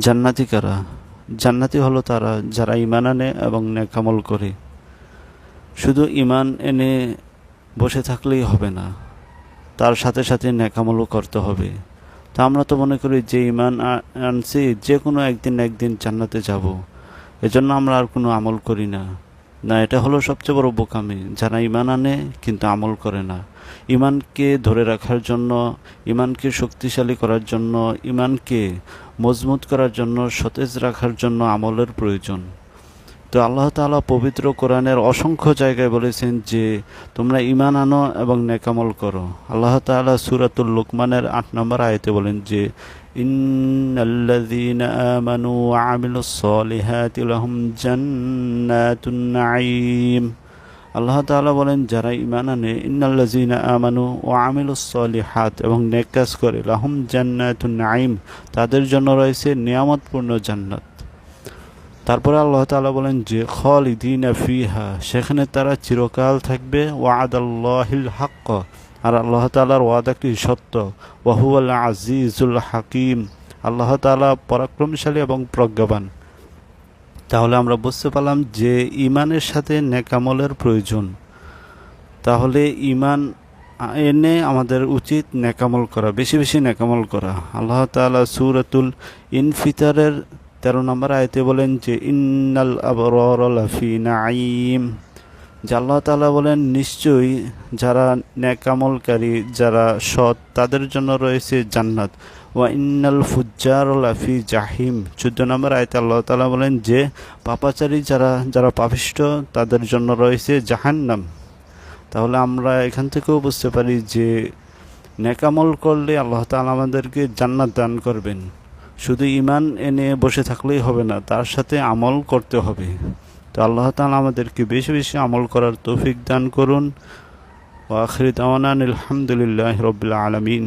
জান্নাতি কারা? জান্নাতি হলো তারা যারা ঈমান আনে এবং নেক আমল করে। শুধু ঈমান এনে বসে থাকলেই হবে না, তার সাথে সাথে নেক আমলও করতে হবে। তা আমরা তো মনে করি যে ঈমান আনছি, যে কোনো একদিন জান্নাতে যাব, এজন্য আমরা আর কোনো আমল করি না। না, এটা হলো সবচেয়ে বড় বোকামি, যারা ঈমান আনে কিন্তু আমল করে না। ঈমানকে ধরে রাখার জন্য, ঈমানকে শক্তিশালী করার জন্য, ঈমানকে মজবুত করার জন্য, সতেজ রাখার জন্য আমলের প্রয়োজন। তো আল্লাহ তাআলা পবিত্র কোরআনের অসংখ্য জায়গায় বলেছেন যে তোমরা ঈমান আনো এবং নেক আমল করো। আল্লাহ তাআলা সূরাতুল লুকমানের ৮ নম্বর আয়াতে বলেন যে ইন্নাল্লাযীনা আমানু ওয়া আমিলুস সলিহাতি লাহুম জান্নাতুন নাঈম। আল্লাহ তাআলা বলেন যারা ঈমান আনে, ইন্নাল্লাযীনা আমানু ওয়া আমিলুস সলিহাত, এবং নেক কাজ করে, লাহুম জান্নাতুন নাঈম, তাদের জন্য রয়েছে নিয়ামতপূর্ণ জান্নাত। তারপরে আল্লাহ তাআলা বলেন যে খালিদিনা ফিহা, সেখানে তারা চিরকাল থাকবে। ওয়াদাল্লাহিল হক, আর আল্লাহ তাআলার ওয়াদাটি সত্য। ওয়াহুয়াল আজিজুল হাকিম, আল্লাহ তাআলা পরাক্রমশালী এবং প্রজ্ঞাবান। তাহলে আমরা বুঝতে পারলাম যে ঈমানের সাথে নেক আমলের প্রয়োজন। তাহলে ঈমান এনে আমাদের উচিত নেক আমল করা, বেশি বেশি নেক আমল করা। আল্লাহ তাআলা সূরাতুল ইনফিতারের 13 নম্বর আয়াতে বলেন যে ইন্নাল আবরার লাফি নাঈম, যে আল্লাহ তাআলা বলেন নিশ্চয়ই যারা নেক আমলকারী, যারা সৎ, তাদের জন্য রয়েছে জান্নাত। ওয়া ইন্নাল ফুজ্জার লাফি জাহিম, 14 নম্বর আয়াতে আল্লাহ তাআলা বলেন যে পাপাচারী যারা পাপিষ্ঠ, তাদের জন্য রয়েছে জাহান্নাম। তাহলে আমরা এখান থেকেও বুঝতে পারি যে নেক আমল করলে আল্লাহ তাআলা আমাদেরকে জান্নাত দান করবেন। শুধু ঈমান এনে বসে থাকলেই হবে না, তার সাথে আমল করতে হবে। তো আল্লাহ তাআলা আমাদেরকে বেশি বেশি আমল করার তৌফিক দান করুন। ওয়া আখিরু দাওয়ানা আলহামদুলিল্লাহি রাব্বিল আলামিন।